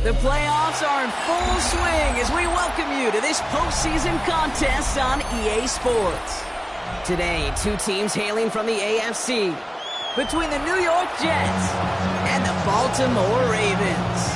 The playoffs are in full swing as we welcome you to this postseason contest on EA Sports. Today, two teams hailing from the AFC, between the New York Jets and the Baltimore Ravens.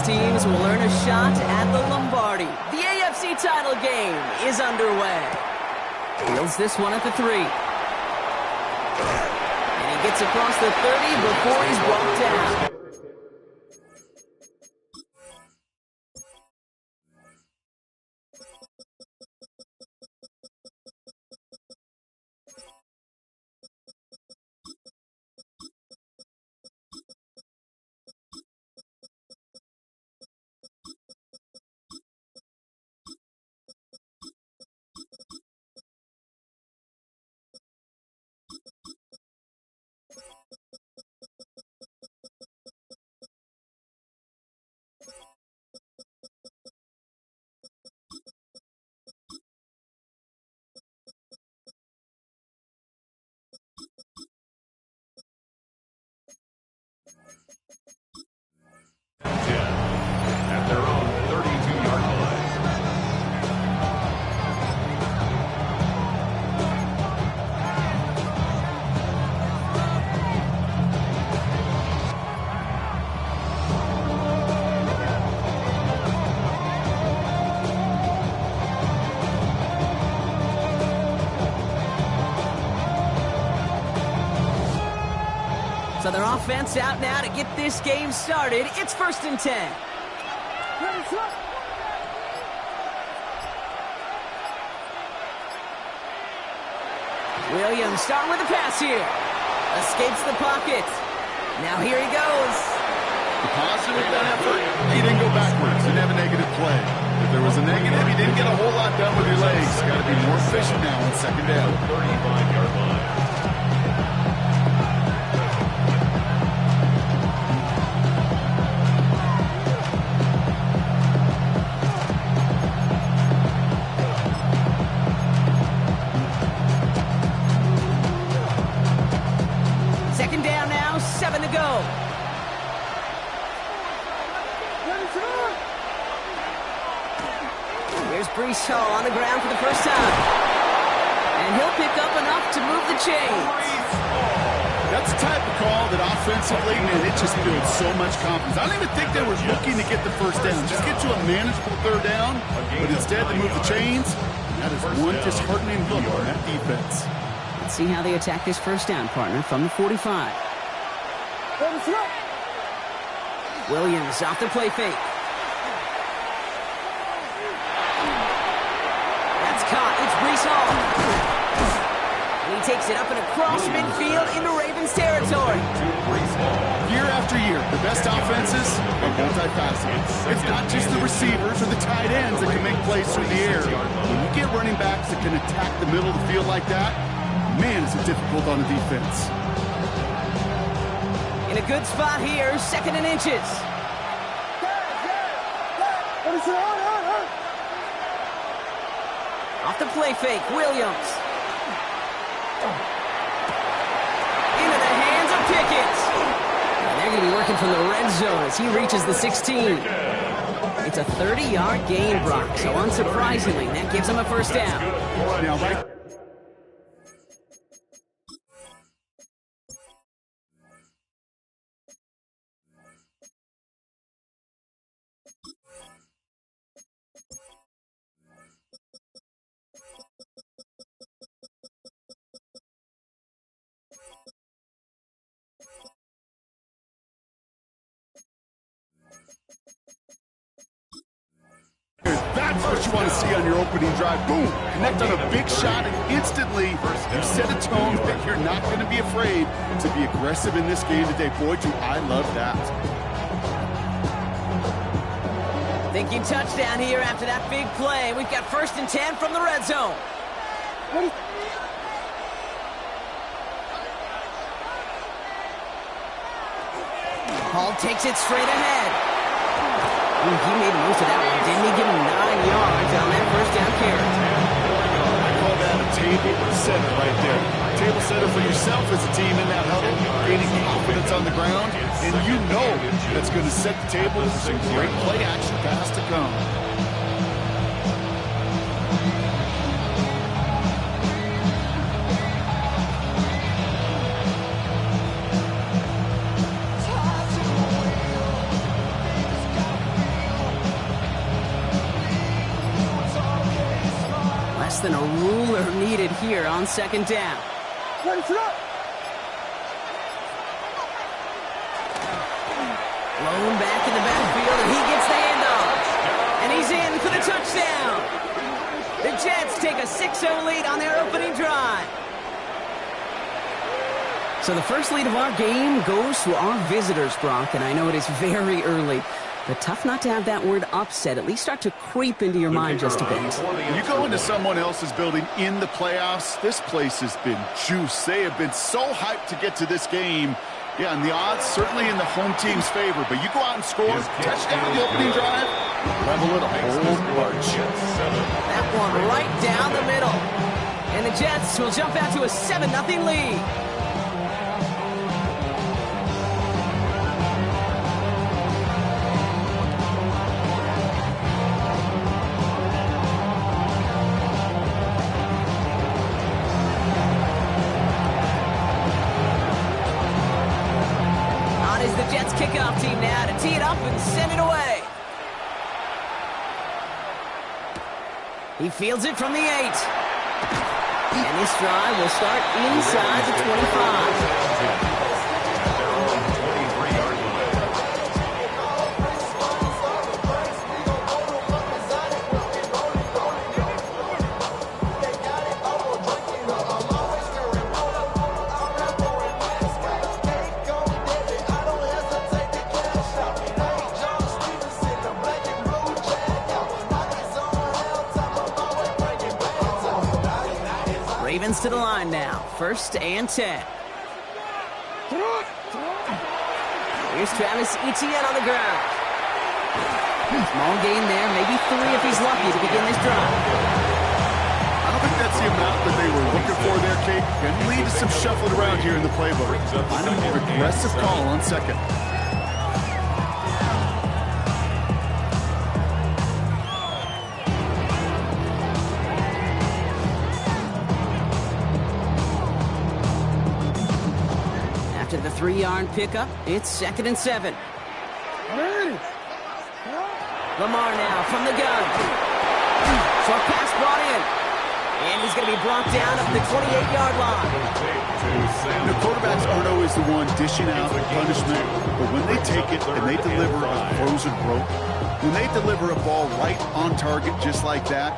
Teams will earn a shot at the Lombardi. The AFC title game is underway. Fields this one at the 3. And he gets across the 30 before he's brought down. At their own 32-yard line. So their offense out now to get this game started. It's 1st and 10. Williams starting with the pass here. Escapes the pocket. Now here he goes. The positive of that effort, he didn't go backwards. Didn't have a negative play. If there was a negative, he didn't get a whole lot done with your legs. Got to be more efficient now on 2nd down. 35-yard line. Here's Breece Hall on the ground for the first time. And he'll pick up enough to move the chains. That's the type of call that offensively, man, it just builds so much confidence. I don't even think they were looking to get the first down. Just get to a manageable 3rd down, but instead they move the chains. And that is one disheartening look on that defense. Let's see how they attack this 1st down, partner, from the 45. Williams off the play fake. That's caught. It's Breece Hall. And he takes it up and across midfield into Ravens territory. Year after year, the best offenses are multifaceted. It's not just the receivers or the tight ends that can make plays through the air. When you get running backs that can attack the middle of the field like that, man, is it difficult on the defense. In a good spot here, 2nd and inches. Off the play fake, Williams. Into the hands of Pickett. And they're going to be working from the red zone as he reaches the 16. It's a 30-yard gain, Brock, so unsurprisingly, that gives him a 1st down. Now, right. That's what you want to see on your opening drive. Boom! Connect on a big shot, and instantly you set a tone that you're not going to be afraid to be aggressive in this game today. Boy, do I love that. Thinking touchdown here after that big play. We've got 1st and 10 from the red zone. Hall takes it straight ahead. Ooh, he made most of that one, didn't he? Give him 9 yards on that 1st down carry. I call that a table setter right there. Table setter for yourself as a team in that huddle, gaining confidence on the ground, and you know that's going to set the table for some great play action pass to come. Less than a ruler needed here on 2nd down. Lone back in the backfield, and he gets the handoff. And he's in for the touchdown. The Jets take a 6-0 lead on their opening drive. So the first lead of our game goes to our visitors, Brock, and I know it is very early. But tough not to have that word upset at least start to creep into your mind just a bit. When you go into someone else's building in the playoffs, this place has been juiced. They have been so hyped to get to this game. Yeah, and the odds certainly in the home team's favor. But you go out and score, touchdown on the opening drive, level it a whole bunch. That one right down the middle. And the Jets will jump out to a 7-0 lead. Jets kickoff team now to tee it up and send it away. He fields it from the 8. And this drive will start inside the 25. Ravens to the line now. 1st and 10. Here's Travis Etienne on the ground. Small gain there, maybe 3 if he's lucky to begin this drive. I don't think that's the amount that they were looking for there, Kate. Going to lead to some shuffling around here in the playbook. I'm a more aggressive call on 2nd. After the 3-yard pickup, it's 2nd and 7. Lamar now from the gun. Short pass brought in. And he's going to be brought down up the 28-yard line. The quarterbacks aren't always the one dishing out punishment, but when they take it and they deliver a frozen rope, when they deliver a ball right on target just like that,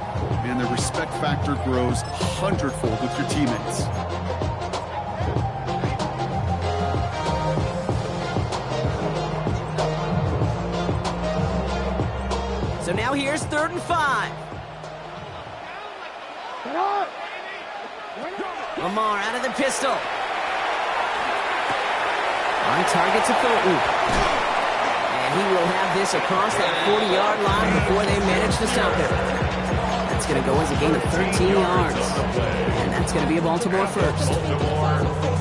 and the respect factor grows 100-fold with your teammates. So now here's 3rd and 5. Lamar out of the pistol. On target to Thornton. And he will have this across that 40-yard line before they manage to stop him. That's going to go as a gain of 13 yards. And that's going to be a Baltimore first.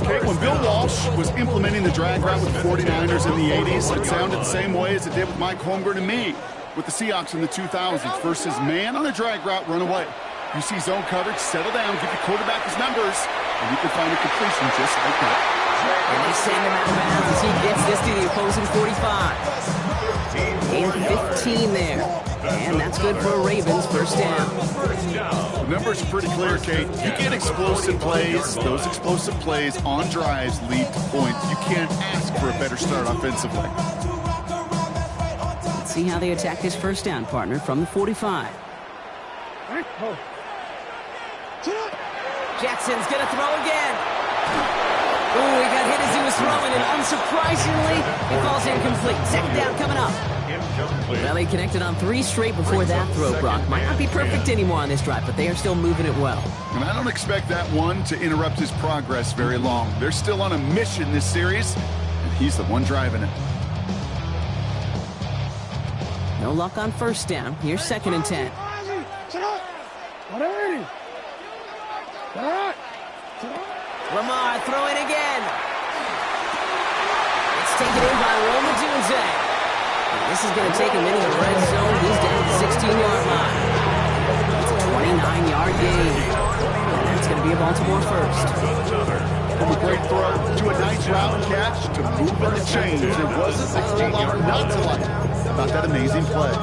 Okay, when Bill Walsh was implementing the drag route with the 49ers in the 80s, it sounded the same way as it did with Mike Holmgren and me with the Seahawks in the 2000s versus man on a drag route, run away. You see zone coverage, settle down, give your quarterback his numbers, and you can find a completion just like that. And they send him out of bounds as he gets this to the opposing 45. Gain 15 there. And that's good for a Ravens 1st down. The numbers are pretty clear, Kate. You get explosive plays. Those explosive plays on drives lead to points. You can't ask for a better start offensively. Let's see how they attack this 1st down, partner, from the 45. Jackson's going to throw again. Ooh, he got hit as he was throwing, and unsurprisingly, he falls incomplete. Second down coming up. Well, he connected on 3 straight before that throw, Brock. Might not be perfect anymore on this drive, but they are still moving it well. And I don't expect that one to interrupt his progress very long. They're still on a mission this series, and he's the one driving it. No luck on first down. Here's 2nd and 10. Lamar throwing again. It's taken in by Roma Dunze. This is going to take him into the red zone. He's down the 16-yard line. It's a 29-yard gain. And that's going to be a Baltimore first. From a great throw to a nice route catch to move in the chains. There wasn't a whole lot not to like about that amazing play.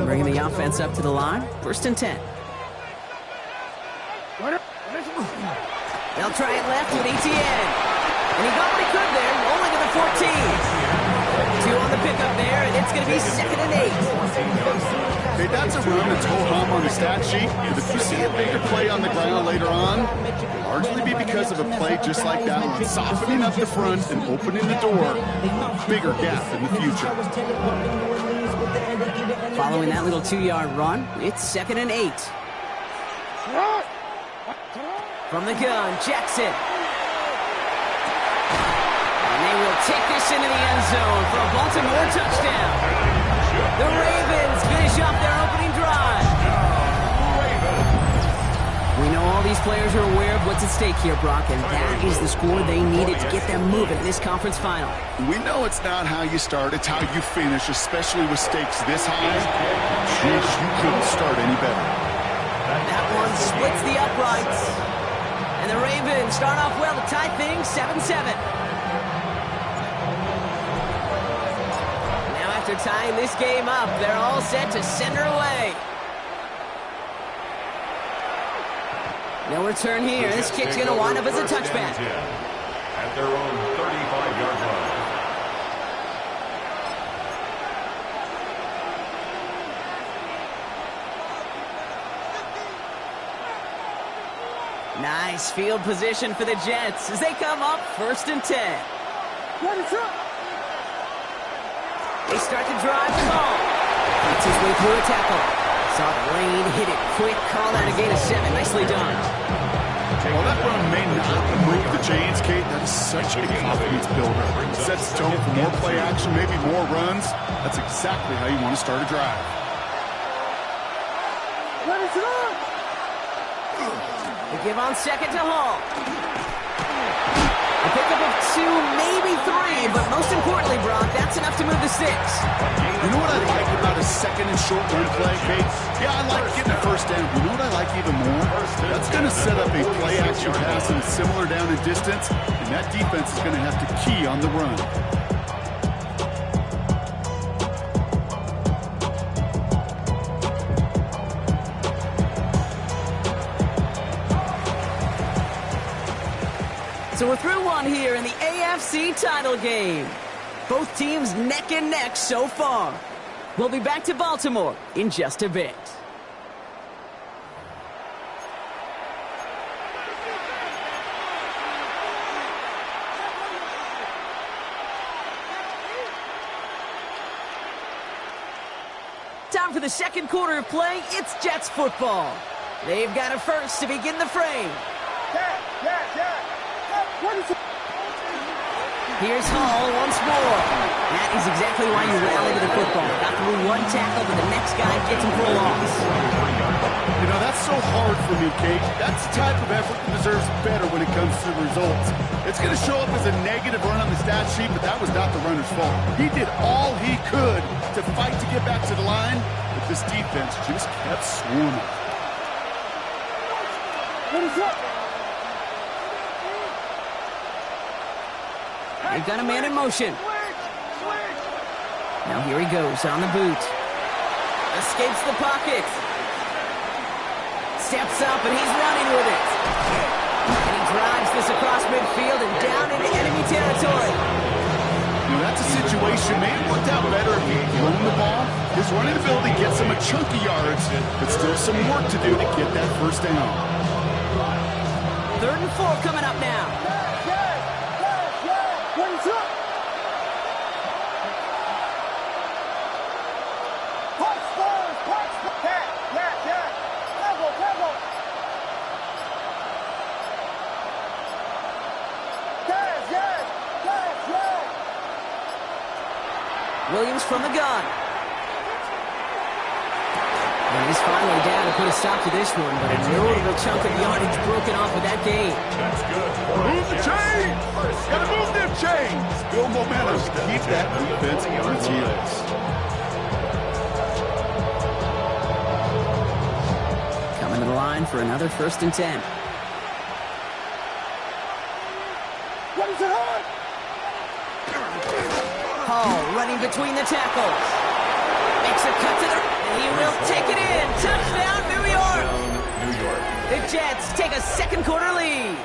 Bringing the offense up to the line. 1st and 10. They'll try it left with Etienne. And he got what he could there, only to the 14. 2 on the pickup there, and it's going to be 2nd and 8. Hey, that's a run that's ho-hum on the stat sheet, but if you see a bigger play on the ground later on, it'll largely be because of a play just like that one, softening up the front and opening the door, bigger gap in the future. Following that little 2-yard run, it's 2nd and 8. From the gun, Jackson. And they will take this into the end zone for a Baltimore touchdown. The Ravens finish off their opening drive. We know all these players are aware of what's at stake here, Brock, and that is the score they needed to get them moving in this conference final. We know it's not how you start, it's how you finish, especially with stakes this high. Jeez, you couldn't start any better. That one splits the uprights. And the Ravens start off well to tie things 7-7. Now after tying this game up, they're all set to send her away. No return here. This kick's going to wind up as a touchback. At their own 35-yard line. Nice field position for the Jets as they come up 1st and 10. They start to drive the ball. Gets his way through a tackle. Saw the lane, hit it quick, call that a gain of 7. Nicely done. Well, that run may not move the chains, Kate. That is such a confidence builder. Sets the tone for more play action, maybe more runs. That's exactly how you want to start a drive. They give on 2nd to Hall. A pickup of 2, maybe 3, but most importantly, Brock, that's enough to move to 6. You know what I like about a 2nd and short run play, Kate? Yeah, I like getting a 1st down. You know what I like even more? That's going to set up a play action pass and similar down in distance, and that defense is going to have to key on the run. So we're through one here in the AFC title game. Both teams neck and neck so far. We'll be back to Baltimore in just a bit. Time for the 2nd quarter of play. It's Jets football. They've got a first to begin the frame. Here's Hall once more. That is exactly why you rally to the football. Got through one tackle, but the next guy gets him for a loss. You know, that's so hard for me, Kate. That's the type of effort that deserves better when it comes to the results. It's going to show up as a negative run on the stat sheet, but that was not the runner's fault. He did all he could to fight to get back to the line, but this defense just kept swarming. What is up? They've got a man in motion. Now here he goes on the boot. Escapes the pocket. Steps up and he's running with it. And he drives this across midfield and down into enemy territory. You know, that That's a situation may have worked out better if he'd thrown the ball. His running ability gets him a chunky yards, but still some work to do to get that first down. 3rd and 4 coming up now. Williams from the gun. And he's finally down to put a stop to this one, but a notable chunk of yardage broken off with that gain. That's good. Move the chains! Gotta move them chains! Build momentum. Keep that defense on its heels. Coming to the line for another 1st and 10. Hall running between the tackles. Makes a cut to the... He will take it in. Touchdown, New York. New York. The Jets take a 2nd quarter lead.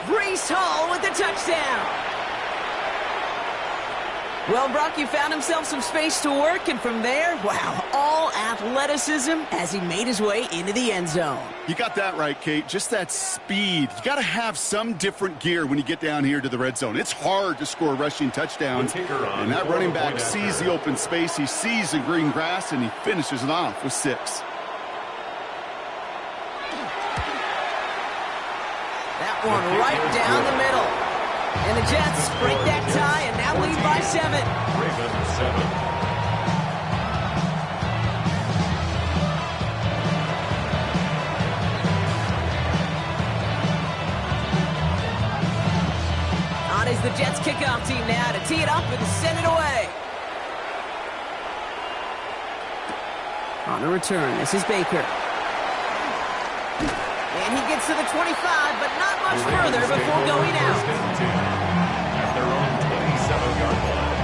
Breece Hall with the touchdown. Well, Brock, you found himself some space to work, and from there, wow, all athleticism as he made his way into the end zone. You got that right, Kate. Just that speed. You got to have some different gear when you get down here to the red zone. It's hard to score rushing touchdowns, and that running back sees the open space, he sees the green grass, and he finishes it off with 6. That one right down the middle. And the Jets break that tie and now lead by 7. Ravens 7. On is the Jets kickoff team now to tee it up and send it away. On the return, this is Baker. And he gets to the 25, but not much further before going out. At their own 27-yard line.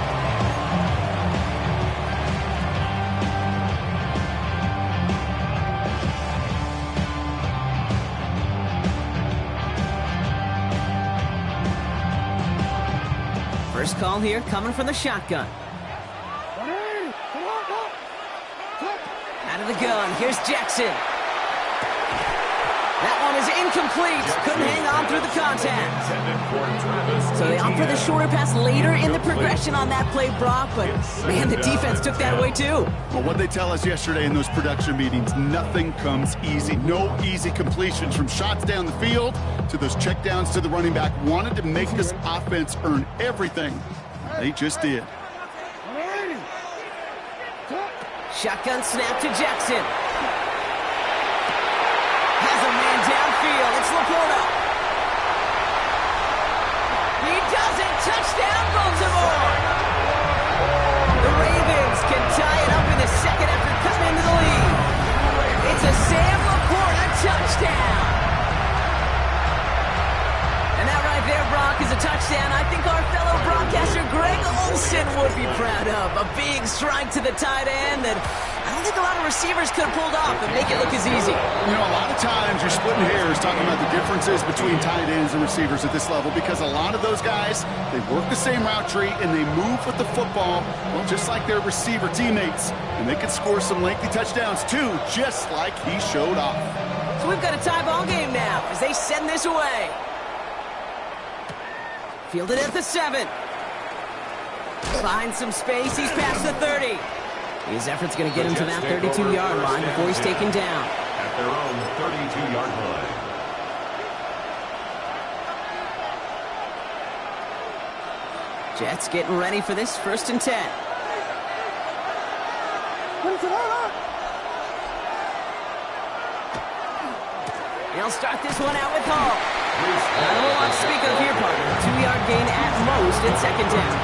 First call here coming from the shotgun. Out of the gun, here's Jackson. That one is incomplete. Couldn't hang on through the contact. So they opt for the shorter pass later in the progression on that play, Brock. But, man, the defense took that away, too. Well, what they tell us yesterday in those production meetings, nothing comes easy. No easy completions from shots down the field to those checkdowns to the running back. Wanted to make this offense earn everything. They just did. Shotgun snap to Jackson. Has a man downfield. It's Laporta. He does it. Touchdown, Baltimore. The Ravens can tie it up in the 2nd after cutting into the lead. It's a Sam Laporta touchdown. And that right there, Brock, is a touchdown I think our fellow broadcaster Greg Olsen would be proud of. A big strike to the tight end that I don't think a lot of receivers could have pulled off and make it look as easy. You know, a lot of times you're splitting hairs talking about the differences between tight ends and receivers at this level because a lot of those guys, they work the same route tree and they move with the football, well, just like their receiver teammates. And they can score some lengthy touchdowns too, just like he showed off. So we've got a tie ball game now as they send this away. Fielded at the 7. Finds some space. He's past the 30. His effort's going to get him to that 32-yard line before he's taken down. At their own 32-yard line. Jets getting ready for this 1st and 10. He'll start this one out with Hall. Not a whole lot to speak of here, partner. 2-yard gain at most in 2nd down.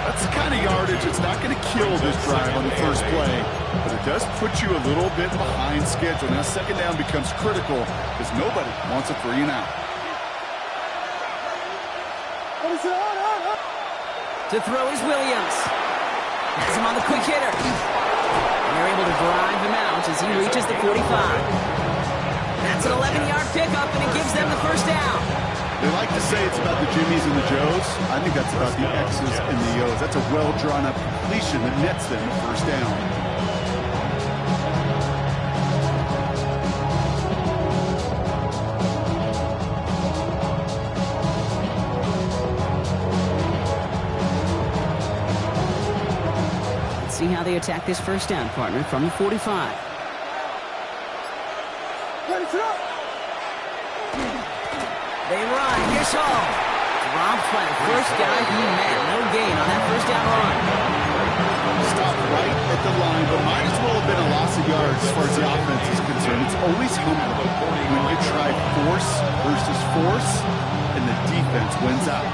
That's the kind of yardage that's not going to kill this drive on the first play, but it does put you a little bit behind schedule. Now 2nd down becomes critical because nobody wants a 3 and out. To throw is Williams. Has him on the quick hitter. And they're able to drive him out as he reaches the 45. That's an 11-yard pickup, and it gives them the 1st down. They like to say it's about the Jimmies and the Joes. I think that's about the X's and the O's. That's a well-drawn-up completion that nets them a first down. See how they attack this first down, partner, from the 45. They run. Here's Hall. Dropped by the first guy he met. No gain on that first down run. Stopped right at the line, but might as well have been a loss of yards as far as the offense is concerned. It's always humbling when you try force versus force, and the defense wins out.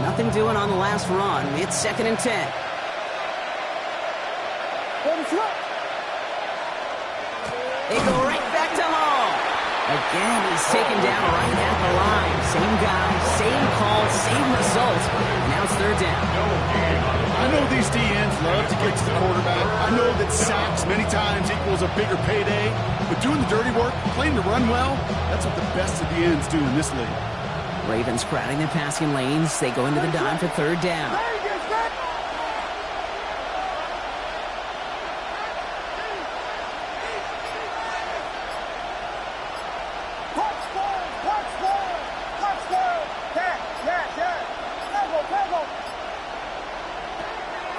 Nothing doing on the last run. It's 2nd and 10. They go right back to Hall. Again, he's taken down right at the line. Same guy, same call, same result. And now it's 3rd down. I know these DNs love to get to the quarterback. I know that sacks many times equals a bigger payday. But doing the dirty work, playing to run well, that's what the best of the ends do in this league. Ravens crowding their passing lanes. They go into the dime for 3rd down.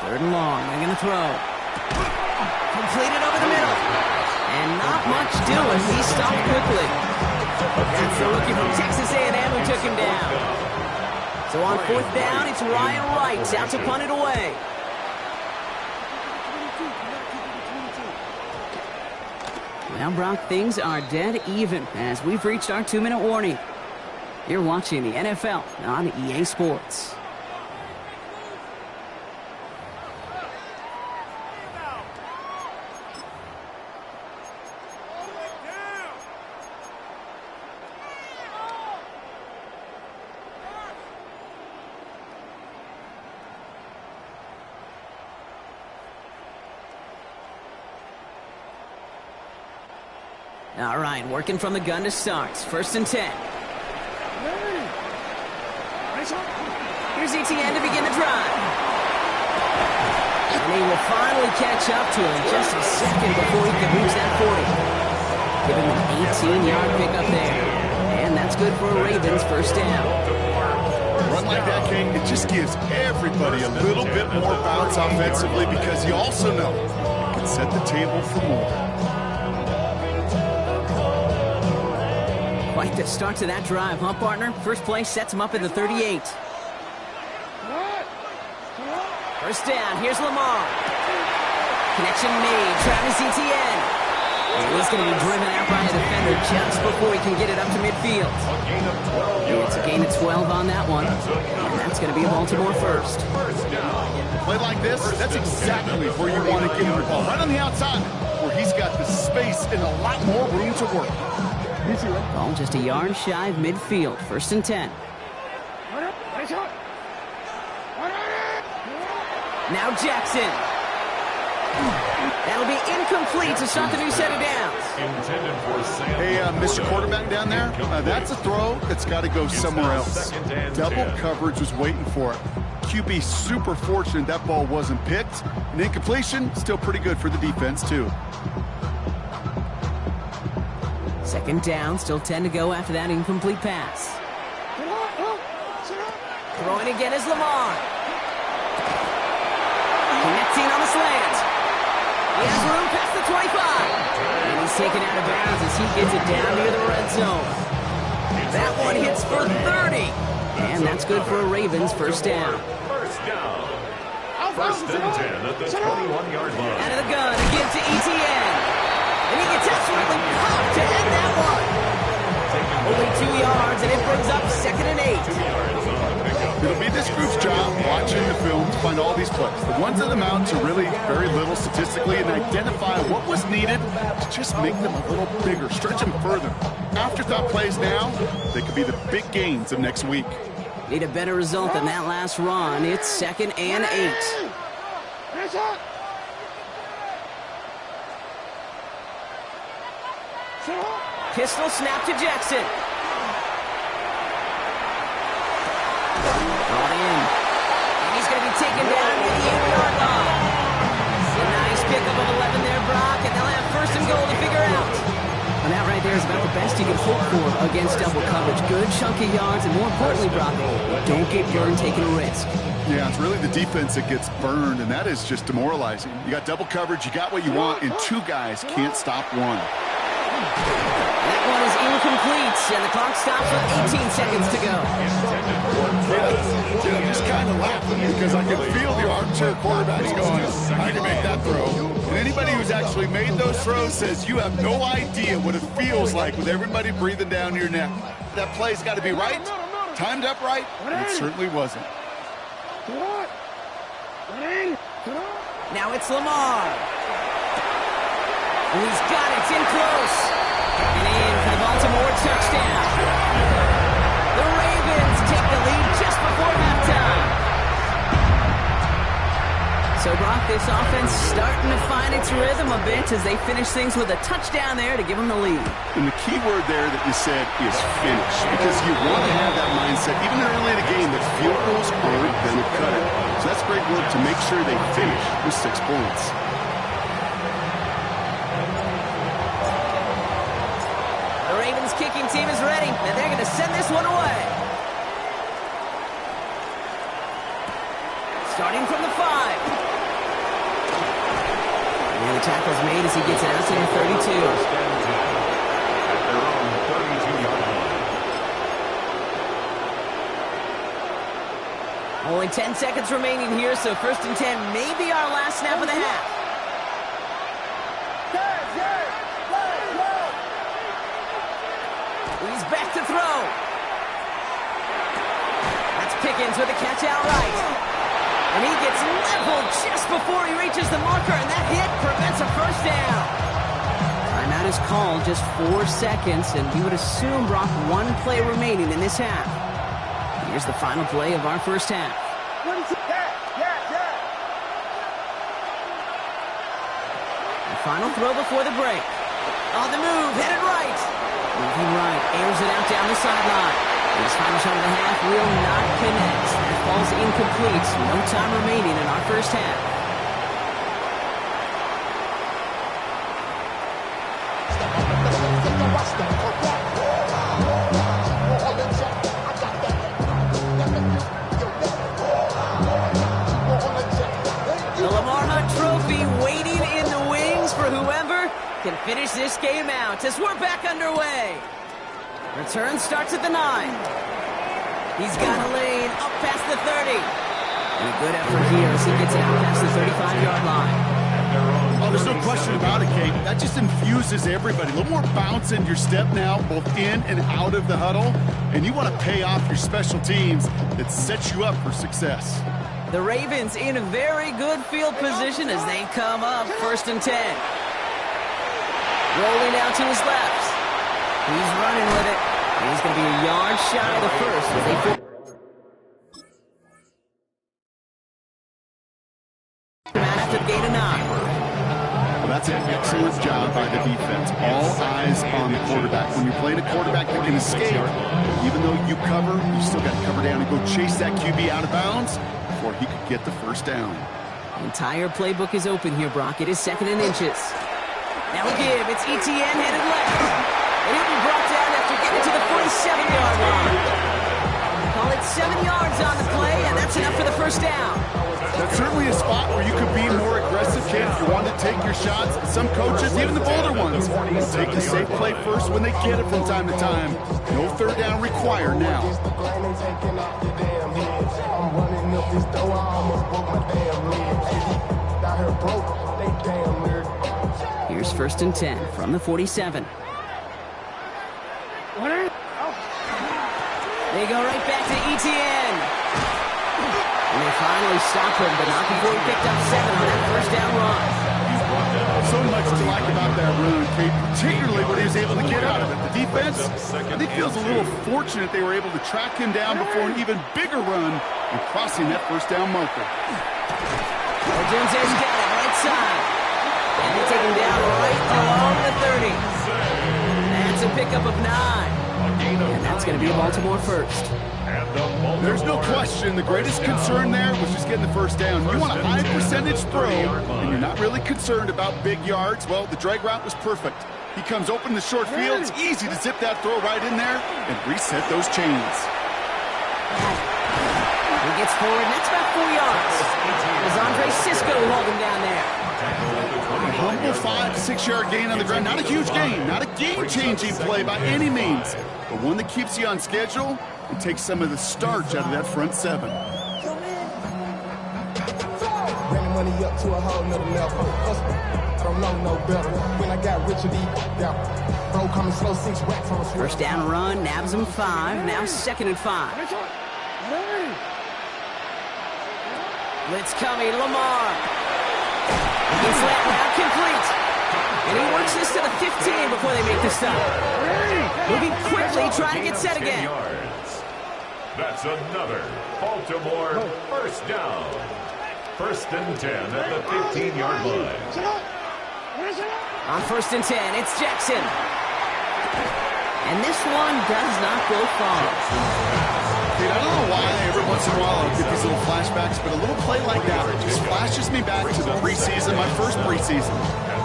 Third and long. They're going to throw. Completed over the middle. And not much doing. He stopped quickly. That's the rookie from Texas A&M who took him down. So on 4th down, it's Ryan Wright out to punt it away. Now, Brock, things are dead even as we've reached our 2-minute warning. You're watching the NFL on EA Sports. All right, working from the gun to start. 1st and 10. Here's Etienne to begin the drive. And he will finally catch up to him just a second before he can reach that 40. Give him an 18-yard pickup there. And that's good for a Ravens first down. Run like that, King, it just gives everybody a little bit more bounce offensively because you also know you can set the table for more. Quite the start to that drive, huh, partner? First play sets him up at the 38. First down, here's Lamar. Connection made, Travis Etienne. And he's going to be driven out by a defender just before he can get it up to midfield. It's a gain of 12 on that one. And that's going to be a Baltimore first. Play like this, that's exactly where you want to get him the ball. Right on the outside, where he's got the space and a lot more room to work. Ball just a yard shy of midfield. 1st and 10. Now Jackson. That'll be incomplete to start the new set of downs. Hey, Mr. Quarterback down there, that's a throw that's got to go somewhere else. Double coverage was waiting for it. QB super fortunate that ball wasn't picked. An incompletion, still pretty good for the defense, too. 2nd down, still 10 to go after that incomplete pass. Throwing again is Lamar. Connecting on the slant. He has room past the 25. And he's taken out of bounds as he gets it down near the red zone. That one hits for 30. And that's good for a Ravens first down. First and 10 at the 21-yard line. Out of the gun, again to Etienne. And he gets absolutely popped to end that one. Only 2 yards, and it brings up 2nd and 8. It'll be this group's job watching the film to find all these plays. The ones that amount to really very little statistically and identify what was needed to just make them a little bigger, stretch them further. Afterthought plays now, they could be the big gains of next week. Need a better result than that last run. It's 2nd and 8. Pistol snap to Jackson. Brought in. And he's going to be taken down near the 8-yard line. A nice pickup of 11 there, Brock, and they'll have first and goal to figure out. And that right there is about the best you can hope for against double coverage. Good chunky yards, and more importantly, Brock, don't get burned taking a risk. Yeah, it's really the defense that gets burned, and that is just demoralizing. You got double coverage, you got what you want, and two guys can't stop one. That one is incomplete, and the clock stops with 18 seconds to go. I'm just kind of laughing because I can feel the armchair quarterbacks going, I can make that throw. And anybody who's actually made those throws says you have no idea what it feels like with everybody breathing down your neck. That play's got to be right, timed up right, and it certainly wasn't. Now it's Lamar. And he's got it. It's in close. And in for the Baltimore touchdown. The Ravens take the lead just before halftime. So, Brock, this offense starting to find its rhythm a bit as they finish things with a touchdown there to give them the lead. And the key word there that you said is finish, because you want to have that mindset, even early in the game, that field goals aren't going to cut it. So that's great work to make sure they finish with 6 points. The Ravens kicking team is ready, and they're going to send this one away. Starting from the 5. And the tackle's made as he gets it out to the 32. At their own 32-yard line. Only 10 seconds remaining here, so first and 10 may be our last snap of the half. He's back to throw. That's Pickens with a catch outright. And he gets leveled just before he reaches the marker, and that hit prevents a first down. Timeout is called, just 4 seconds, and you would assume, Brock, 1 play remaining in this half. Here's the final play of our first half. The final throw before the break. On the move, headed right. Moving right, airs it out down the sideline. His final shot of the half will not connect. That falls incomplete. No time remaining in our first half. The Lamar Hunt Trophy waiting in the wings for whoever can finish this game out as we're back underway. Return starts at the 9. He's got a lane up past the 30. And a good effort here as he gets it out past the 35-yard line. Oh, there's no question about it, Kate. That just infuses everybody. A little more bounce in your step now, both in and out of the huddle. And you want to pay off your special teams that sets you up for success. The Ravens in a very good field position as they come up first and 10. Rolling out to his left. He's running with it. And he's going to be a yard shy of the first as they put him out after the gain of 9. Well, that's an excellent job by the defense. All eyes on the quarterback. When you're playing a quarterback that can escape, even though you cover, you still got to cover down and go chase that QB out of bounds before he could get the first down. The entire playbook is open here, Brock. It is 2nd and inches. Now a give. It's ETN headed left. And he'll be brought down after getting to the 47-yard line. Call it 7 yards on the play, and that's enough for the first down. That's certainly a spot where you could be more aggressive, kid, if you want to take your shots. Some coaches, even the bolder ones, will take the safe play first when they get it from time to time. No third down required now. Here's first and 10 from the 47. They go right back to ETN. And they finally stop him, but not before he picked up 7 on that first down run. So much to like about that run, Kate, particularly what he was able to get out of it. The defense, I think, feels a little fortunate they were able to track him down before an even bigger run and crossing that first down marker. Jones has got it right side. And they take him down right along the 30. That's a a pickup of 9. And that's going to be a Baltimore first. There's no question. The greatest concern there was just getting the first down. You want a high percentage throw, and you're not really concerned about big yards. Well, the drag route was perfect. He comes open in the short field. It's easy to zip that throw right in there and reset those chains. He gets forward, and that's about 4 yards. As Andre Cisco hold him down there. A humble 5 to 6 yard gain on the ground. Not a huge gain, not a game-changing play by any means, but one that keeps you on schedule and takes some of the starch out of that front 7. Bringing money up to a whole nother level. I don't know no better. When I got rich and bro coming slow 6 racks on the First down run, nabs him 5. Now 2nd and 5. Blitz coming, Lamar. He's let now complete. And he works this to the 15 before they make the stop. Moving quickly, trying to get set again. That's another Baltimore first down. 1st and 10 at the 15-yard line. On 1st and 10, it's Jackson. And this one does not go far. Dude, I don't know why every once in a while I'll get these little flashbacks, but a little play like that just flashes me back to the preseason, my first preseason.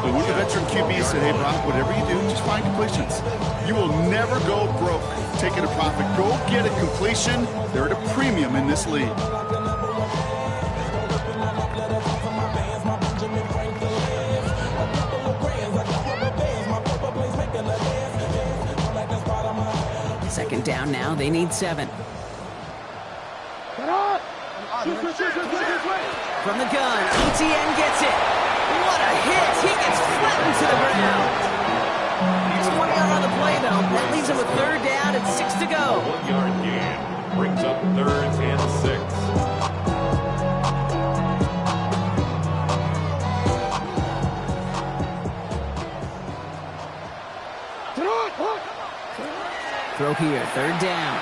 But when the veteran QB said, hey, Brock, whatever you do, just find completions. You will never go broke taking a profit. Go get a completion. They're at a premium in this league. Second down now, they need 7. From the gun, ETN gets it. What a hit! He gets flattened to the ground. Just 1 yard on the play, though. That leaves him with 3rd down and 6 to go. 1 yard gain brings up 3rd and 6. Throw here, 3rd down.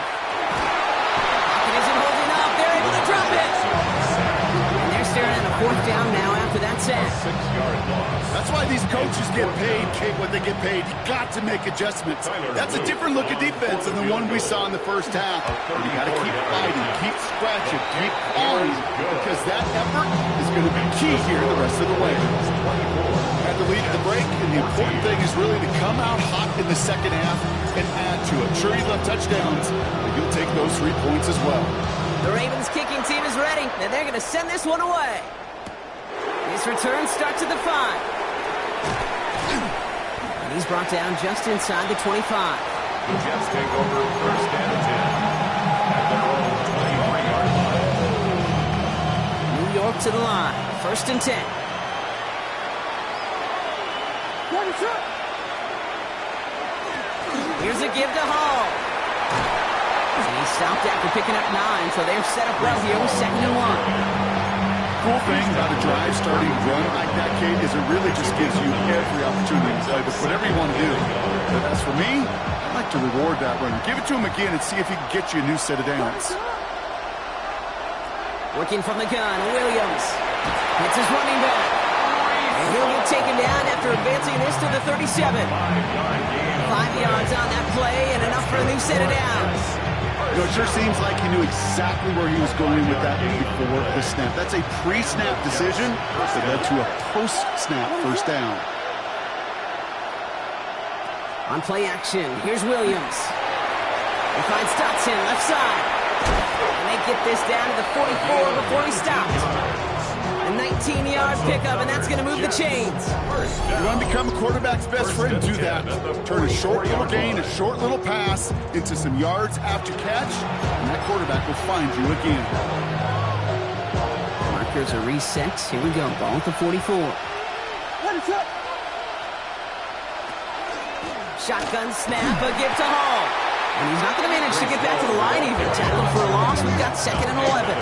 Pocket isn't holding up. They're able to drop it. And they're staring at a 4th down now after that sack. 6-yard loss. That's why these coaches get paid, what they get paid. You got to make adjustments. That's a different look at defense than the one we saw in the first half. But you got to keep fighting, keep scratching, keep clawing, because that effort is going to be key here the rest of the way. Had the lead at the break, and the important thing is really to come out hot in the second half and add to it. Sure, you left touchdowns, but you'll take those 3 points as well. The Ravens kicking team is ready, and they're going to send this one away. His return starts at the 5. And he's brought down just inside the 25. The Jets take over 1st and 10 at their own 23-yard line. New York to the line, 1st and 10. Here's a give to Hall. And he stopped after picking up 9, so they're set up well here with 2nd and 1. Cool thing about a drive starting run like that, Kate, is it really just gives you every opportunity to play with whatever you want to do. But as for me, I'd like to reward that runner. Give it to him again and see if he can get you a new set of downs. Working from the gun, Williams. It's his running back. And he'll get taken down after advancing this to the 37. 5 yards on that play and enough for a new set of downs. You know, it sure seems like he knew exactly where he was going with that before the snap. That's a pre-snap decision that led to a post-snap first down. On play action, here's Williams. He finds Dotson left side. And they get this down to the 44 before he stops. A 19-yard pickup, and that's going to move the chains. You want to become a quarterback's best friend? Do that. Turn a short little gain, a short little pass into some yards after catch, and that quarterback will find you again. Markers are reset. Here we go. Ball at the 44. Shotgun snap, a give to Hall. And he's not going to manage to get back to the line even. Tackled for a loss. We've got 2nd and 11.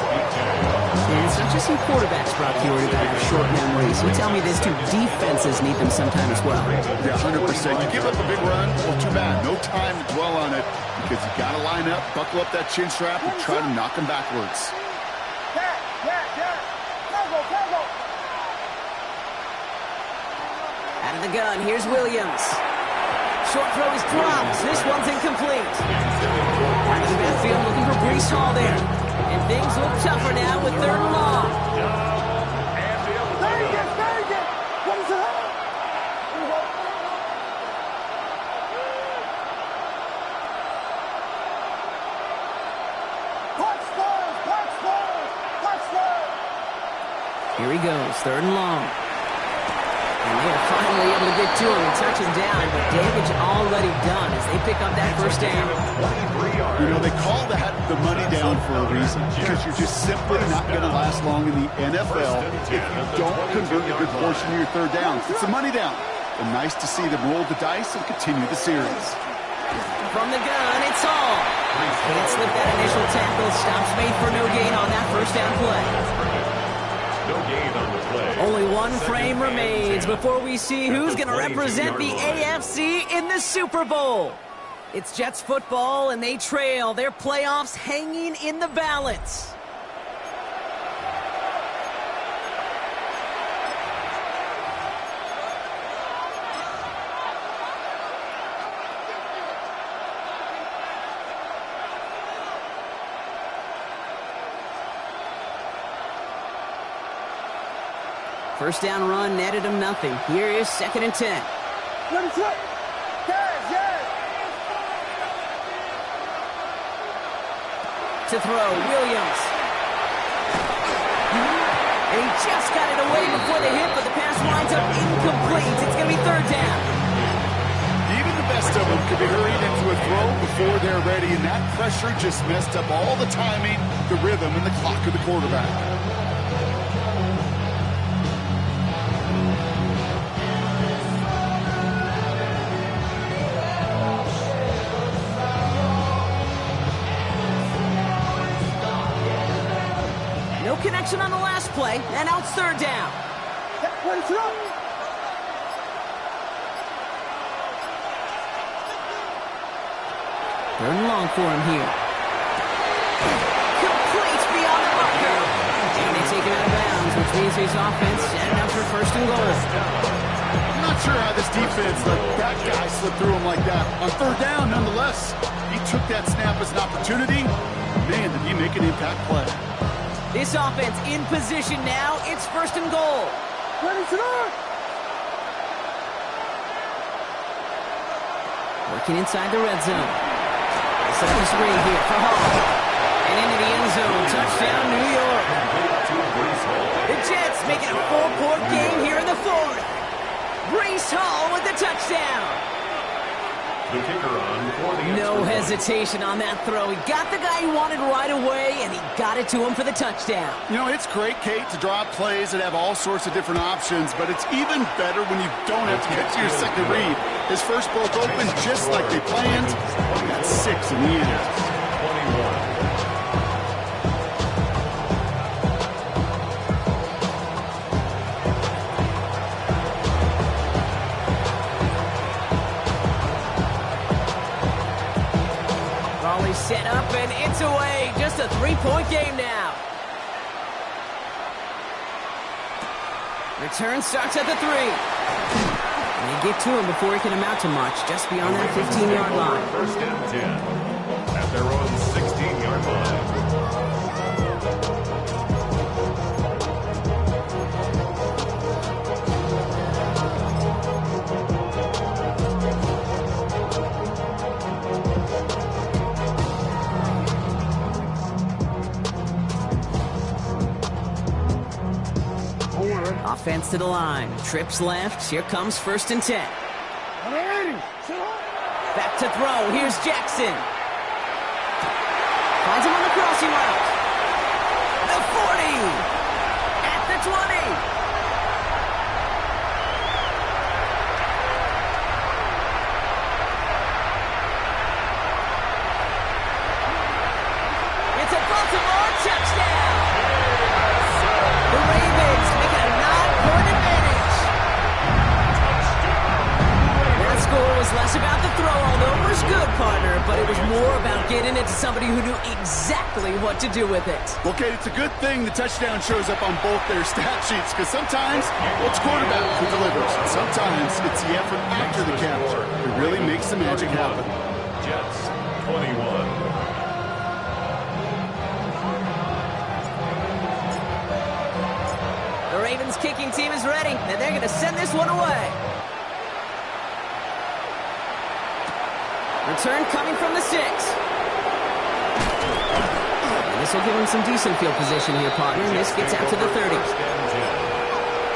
And it's not just some quarterbacks, Brock, you worried about your short memories. You tell me this too. Defenses need them sometime as well. Yeah, 100%. You give up a big run, well, too bad. No time to dwell on it because you got to line up, buckle up that chin strap, and try to knock them backwards. Out of the gun, here's Williams. short throw is dropped. This one's incomplete. Out of the backfield looking for Breece Hall there. And things look tougher now with 3rd and long. What is it? Here he goes, 3rd and long. And they are finally able to get to him and touch him down, but damage already done as they pick up that 1st down. You know, they call that the money down for a reason, because you're just simply not going to last long in the NFL if you don't convert a good portion of your 3rd downs. It's a money down. And nice to see them roll the dice and continue the series. From the gun, it's Hall. Can't slip that initial tackle. Stops made for no gain on that 1st down play. No gain on the play. Only one frame remains before we see who's going to represent the AFC in the Super Bowl. It's Jets football, and they trail. Their playoffs hanging in the balance. First down run netted him nothing. Here is 2nd and 10. To throw, Williams. And he just got it away before the hit, but the pass winds up incomplete. It's going to be 3rd down. Even the best of them could be hurried into a throw before they're ready, and that pressure just messed up all the timing, the rhythm, and the clock of the quarterback. No connection on the last play, and now it's 3rd down. Third and long for him here. Complete beyond the marker. And they take it out of bounds, which means his offense setting up for 1st and goal. I'm not sure how this defense let that guy slip through him like that. On 3rd down, nonetheless, he took that snap as an opportunity. Man, did he make an impact play. This offense in position now. It's 1st and goal. Working inside the red zone. Set up a screen here for Hall. And into the end zone. Touchdown, New York. The Jets making a 4-point game here in the 4th. Breece Hall with the touchdown. The kicker on for the No hesitation on that throw. He got the guy he wanted right away, and he got it to him for the touchdown. You know, it's great, Kate, to draw up plays that have all sorts of different options, but it's even better when you don't have to get to your second read. His first broke open just like they planned. That's 6 in the end. 21. Set up, and it's away. Just a 3-point game now. Return starts at the 3. And they get to him before he can amount to much, just beyond that 15-yard line. 1st and 10 at their own 16-yard line. Offense to the line. Trips left. Here comes 1st and 10. Back to throw. Here's Jackson. Finds him on the crossing route. The 40. At the 20. It's a Baltimore touchdown. The Ravens make it a 9-point advantage. That score was less about the throw, although it was good, partner, but it was more about getting it to somebody who knew exactly what to do with it. Well, Kate, it's a good thing the touchdown shows up on both their stat sheets, because sometimes it's quarterback who delivers, and sometimes times, it's the effort after the catch that really makes the magic happen. Jets 21. The Ravens kicking team is ready, and they're going to send this one away. Return coming from the 6. And this will give him some decent field position here, partner. And this gets out to the 30. First and 10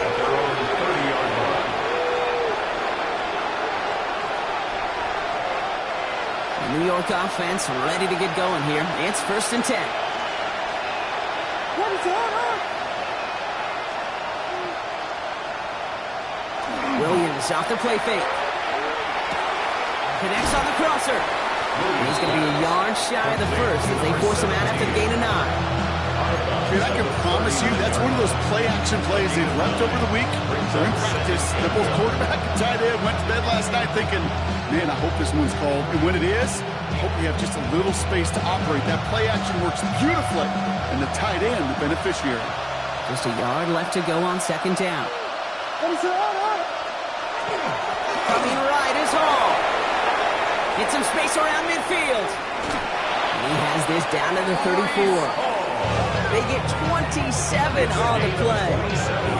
at their own 30-yard line. The New York offense ready to get going here. It's 1st and 10. Williams off the play fake. Connects on the crosser. And he's going to be a yard shy of the first as they force him out after the gain of 9. Dude, I can promise you that's one of those play-action plays they've left over the week. During practice, the both quarterback and tight end went to bed last night thinking, man, I hope this one's called. And when it is, I hope we have just a little space to operate. That play-action works beautifully, and the tight end, the beneficiary. Just a yard left to go on 2nd down. Coming right is Hall. Get some space around midfield. And he has this down to the 34. They get 27 on the play.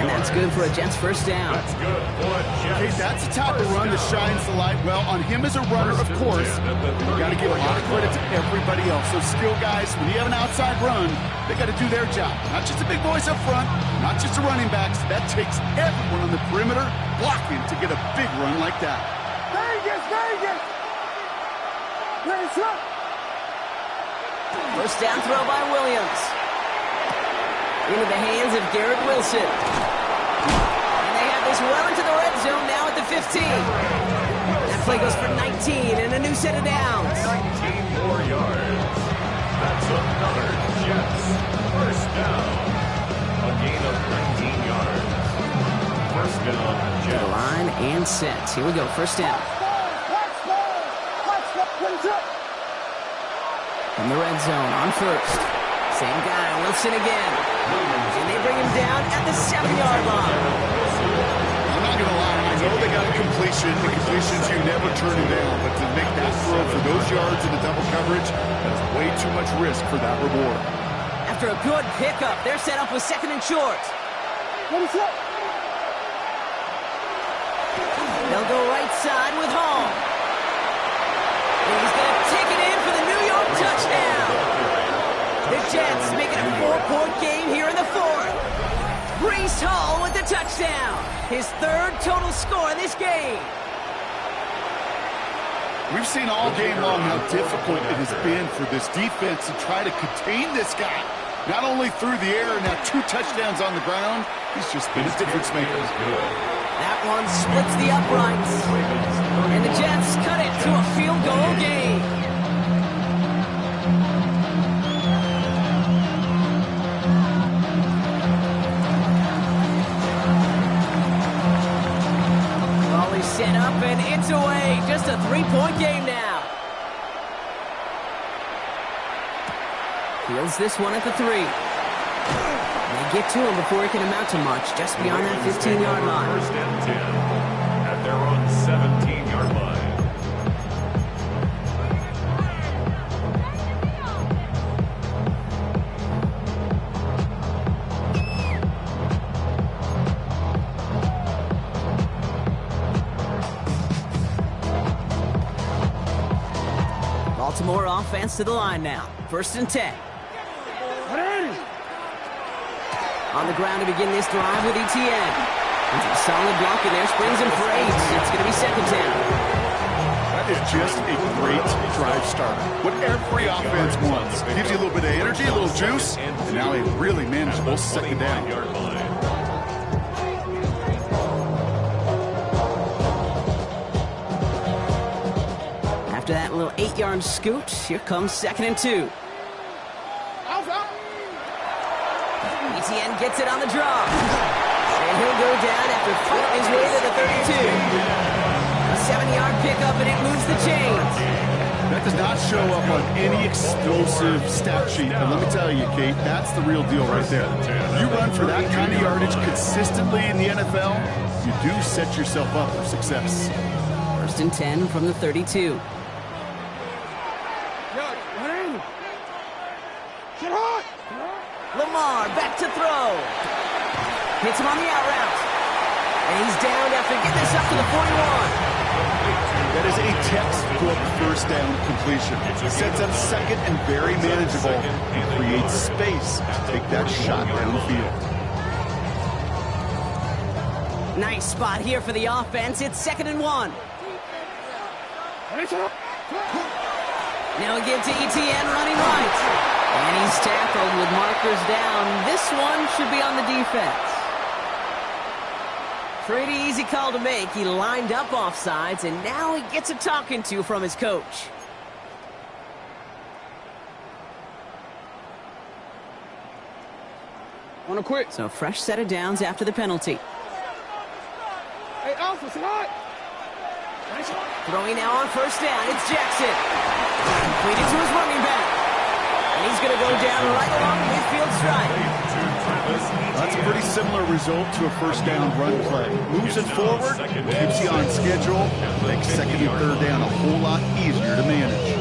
And that's good for a Jets first down. That's good for a Jets. Okay, that's the type of run that shines the light well on him as a runner, of course. You got to give a lot of credit to everybody else. Those skill guys, when you have an outside run, they got to do their job. Not just the big boys up front, not just the running backs. That takes everyone on the perimeter blocking to get a big run like that. Vegas! Let's go! First down throw by Williams. Into the hands of Garrett Wilson. And they have this well into the red zone now at the 15. That play goes for 19 and a new set of downs. 19 more yards. That's another Jets first down. A gain of 19 yards. First down, To the Jets. line and set. Here we go, first down. From the red zone on first. Same guy, Wilson again. And they bring him down at the 7-yard line. I'm not going to lie. I know they got a completion. The completions, you never turn it down. But to make that throw for those yards in the double coverage, that's way too much risk for that reward. After a good pickup, they're set up with 2nd and short. They'll go right side with Hall. And he's going to take it in for the New York touchdown. The Jets make it a 4-point game here in the 4th. Breece Hall with the touchdown. His 3rd total score in this game. We've seen all game long how difficult it has been for this defense to try to contain this guy. Not only through the air, now 2 touchdowns on the ground. He's just been a difference maker. That one splits the uprights. And the Jets cut it to a field goal game. Volley set up and it's away. Just a 3-point game now. Fields this one at the 3. They get to him before he can amount to much, just beyond that 15-yard line. First and 10 at their own 17-yard line. Baltimore offense to the line now. 1st and 10. On the ground to begin this drive with Etienne. It's a solid block in there, springs him for 8. It's going to be 2nd down. That is just a great drive starter. What every offense wants. Gives you a little bit of energy, a little juice, and now a really manageable 2nd down. Yard line. After that little 8-yard scoot, here comes 2nd and 2. Etienne gets it on the drop. And he'll go down after fighting his way to the 32. A 7-yard pickup, and it moves the chains. That does not show up on any explosive stat sheet, but let me tell you, Kate, that's the real deal right there. You run for that kind of yardage consistently in the NFL, you do set yourself up for success. 1st and 10 from the 32. Lamar back to throw. Hits him on the out route. And he's down after getting this up to the 41. That is a textbook first down completion. It sets up second and very manageable and creates space to take that shot downfield. Nice spot here for the offense. It's 2nd and 1. Now again to Etienne running right. And he's tackled with markers down. This one should be on the defense. Pretty easy call to make. He lined up offsides, and now he gets a talking to from his coach. Wanna quit? So fresh set of downs after the penalty. Hey, Alpha, say hi. Throwing now on 1st down. It's Jackson. Completed to his running back. And he's going to go down right along the midfield stripe. That's a pretty similar result to a first down run play. Moves it forward, keeps you on schedule, makes 2nd and 3rd down a whole lot easier to manage.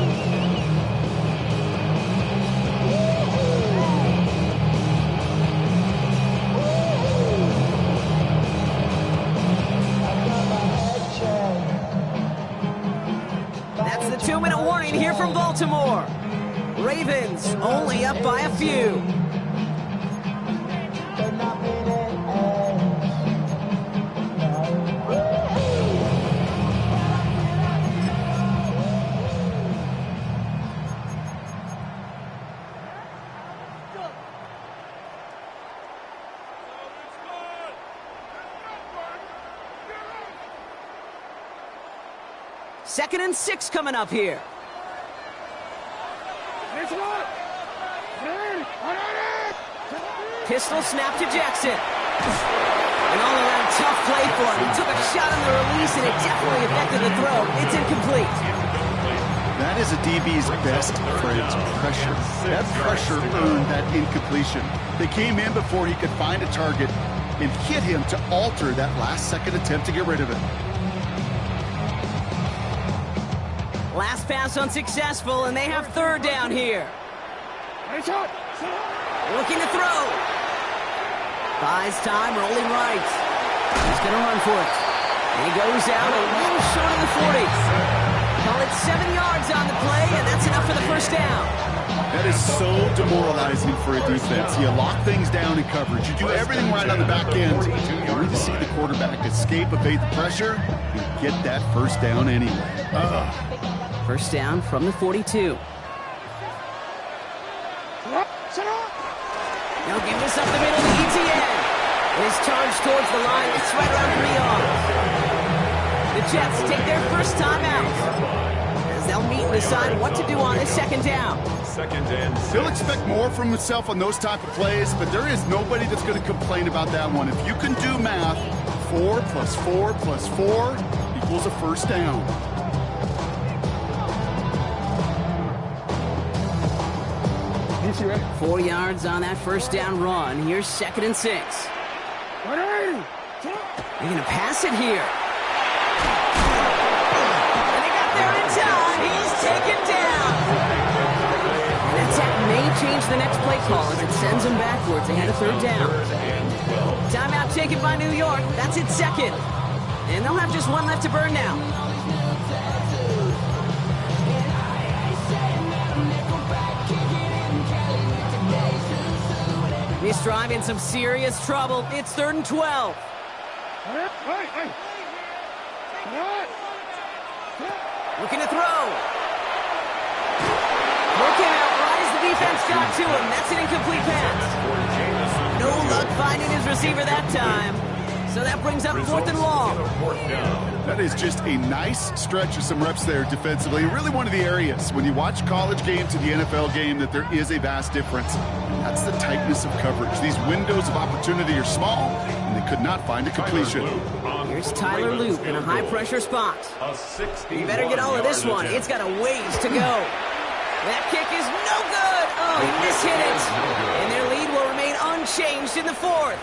That's the 2-minute warning here from Baltimore. Ravens only up by a few. Second and 6 coming up here. Pistol snap to Jackson. An all-around tough play for him. He took a shot on the release, and it definitely affected the throw. It's incomplete. That is a DB's best friend, pressure. That pressure earned that incompletion. They came in before he could find a target and hit him to alter that last-second attempt to get rid of it. Last pass unsuccessful, and they have 3rd down here. Looking to throw. Buys time, rolling right. He's going to run for it. And he goes out a little short of the 40. Call it 7 yards on the play, and that's enough for the 1st down. That is so demoralizing for a defense. You lock things down in coverage. You do everything right on the back end. You need to see the quarterback escape, evade the pressure, and get that 1st down anyway. 1st down from the 42. Now give this up the middle to Etienne. His charge towards the line. It's right around 3 yards. The Jets take their first time out, as they'll meet and decide what to do on this 2nd down. 2nd and 6. He'll expect more from himself on those type of plays, but there is nobody that's going to complain about that one. If you can do math, 4 plus 4 plus 4 equals a 1st down. 4 yards on that 1st down run. Here's 2nd and 6. They're going to pass it here. And they got there in time. He's taken down. And attack may change the next play call as it sends them backwards ahead of 3rd down. Timeout taken by New York. That's its 2nd. And they'll have just 1 left to burn now. This drive in some serious trouble. It's 3rd and 12. Looking to throw. Working out right as the defense got to him. That's an incomplete pass. No luck finding his receiver that time. So that brings up 4th and long. That is just a nice stretch of some reps there defensively. Really one of the areas when you watch college game to the NFL game that there is a vast difference. That's the tightness of coverage. These windows of opportunity are small, and they could not find a completion. Here's Tyler Loop in a high-pressure spot. You You better get all of this one. It's got a ways to go. That kick is no good. Oh, he mishit it. And their lead will remain unchanged in the fourth.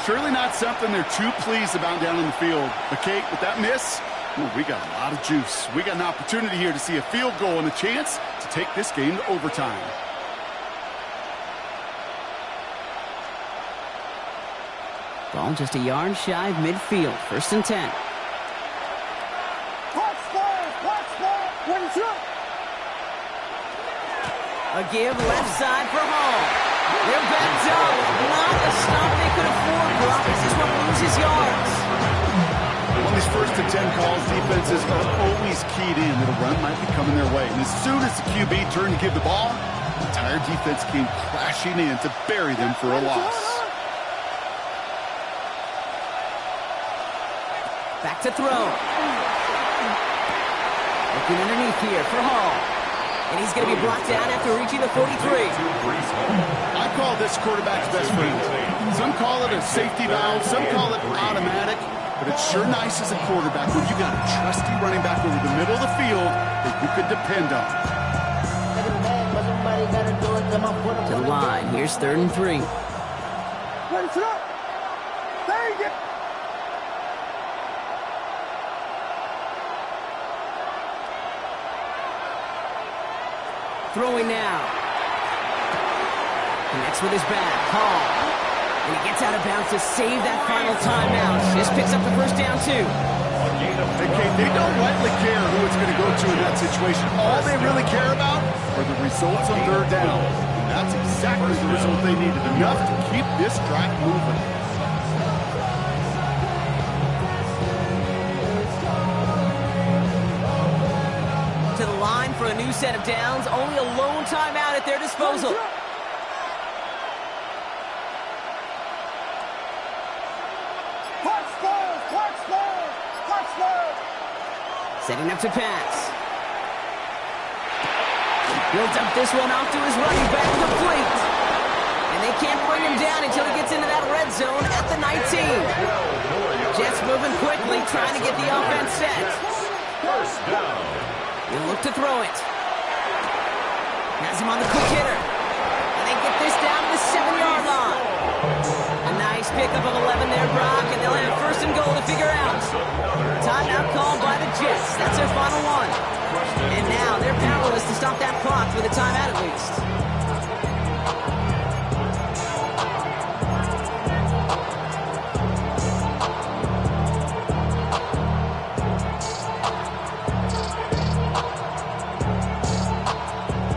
Surely not something they're too pleased about down in the field. But, Kate, with that miss, we got a lot of juice. We got an opportunity here to see a field goal and a chance to take this game to overtime. Ball just a yard shy of midfield. 1st and 10. A give left side for Hall. They're backed up. Not a stop they could afford. Brock is just one loses yards. On these 1st and 10 calls, defenses are always keyed in that a run might be coming their way. And as soon as the QB turned to give the ball, the entire defense came crashing in to bury them for a loss. Back to throw. Looking underneath here for Hall. And he's going to be brought down after reaching the 43. I call this quarterback's best friend. Some call it a safety valve, some call it automatic, but it's sure nice as a quarterback when you got a trusty running back over the middle of the field that you could depend on. To the line. Here's 3rd and 3. Throwing now. Connects with his back. Hall. And he gets out of bounds to save that final timeout. Just picks up the 1st down, too. They don't rightly care who it's going to go to in that situation. All they really care about are the results on 3rd down. And that's exactly the result they needed. Enough to keep this drive moving. To the line for a new set of downs. Only a lone timeout at their disposal. Setting up to pass. He'll dump this one off to his running back, complete. And they can't bring him down until he gets into that red zone at the 19. Jets moving quickly, trying to get the offense set. He'll look to throw it. Has him on the quick hitter. And they get this down to the 7-yard line. A nice pickup of 11 there, Brock, and they'll have 1st and goal to figure out. Timeout called by the Jets. That's their final one. And now they're powerless to stop that clock with a timeout at least.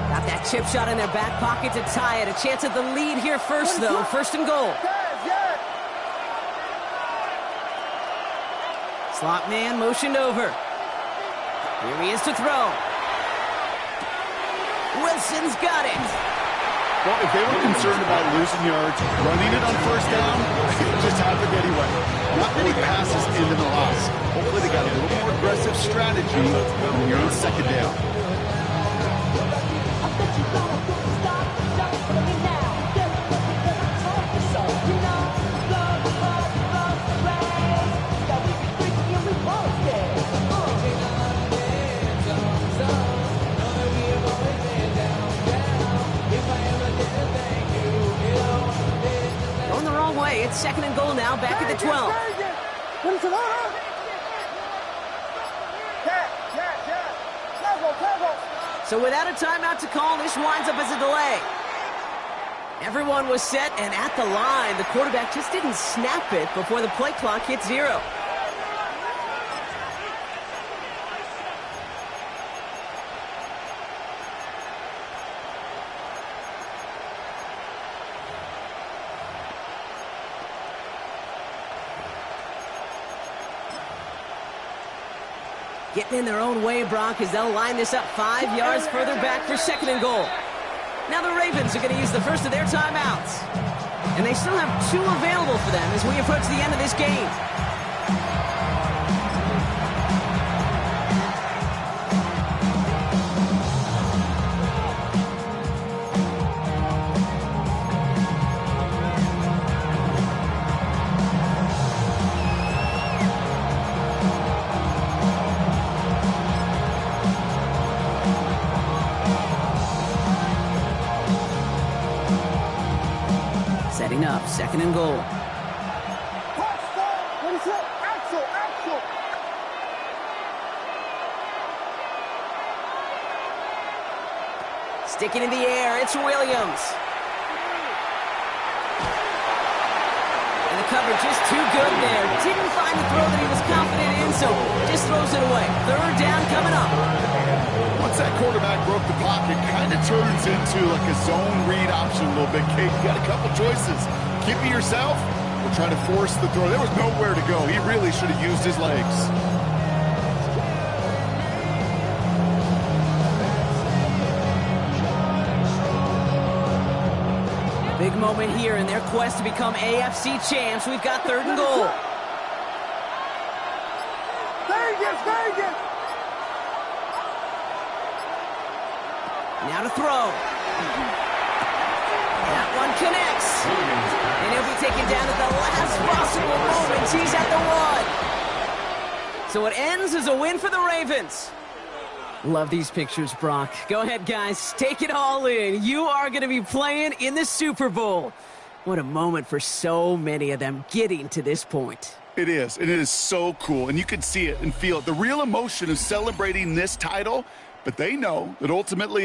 Got that chip shot in their back pocket to tie it. A chance at the lead here first, though. 1st and goal. Slot man motioned over. Here he is to throw. Wilson's got it. Well, if they were concerned about losing yards, running it on 1st down, it just happened anyway. Not many passes into the loss. Hopefully they got a little more aggressive strategy when you're on 2nd down. It's 2nd and goal now, back at the 12. So without a timeout to call, this winds up as a delay. Everyone was set and at the line. The quarterback just didn't snap it before the play clock hit 0. Getting in their own way, Brock, as they'll line this up 5 yards further back for 2nd and goal. Now the Ravens are going to use the first of their timeouts. And they still have 2 available for them as we approach the end of this game. 2nd and goal. What is it? Axel! Sticking in the air, it's Williams. And the cover just too good there. Didn't find the throw that he was confident in, so just throws it away. 3rd down coming up. Once that quarterback broke the pocket, kind of turns into like a zone read option a little bit. Kate, you got a couple choices. Keep it yourself or try to force the throw. There was nowhere to go. He really should have used his legs. Big moment here in their quest to become AFC champs. We've got 3rd and goal. Vegas! Now to throw. That one connects. And he'll be taken down at the last possible moment. He's at the 1. So it ends as a win for the Ravens. Love these pictures, Brock. Go ahead, guys. Take it all in. You are going to be playing in the Super Bowl. What a moment for so many of them getting to this point. It is, and it is so cool, and you can see it and feel it. The real emotion of celebrating this title, but they know that ultimately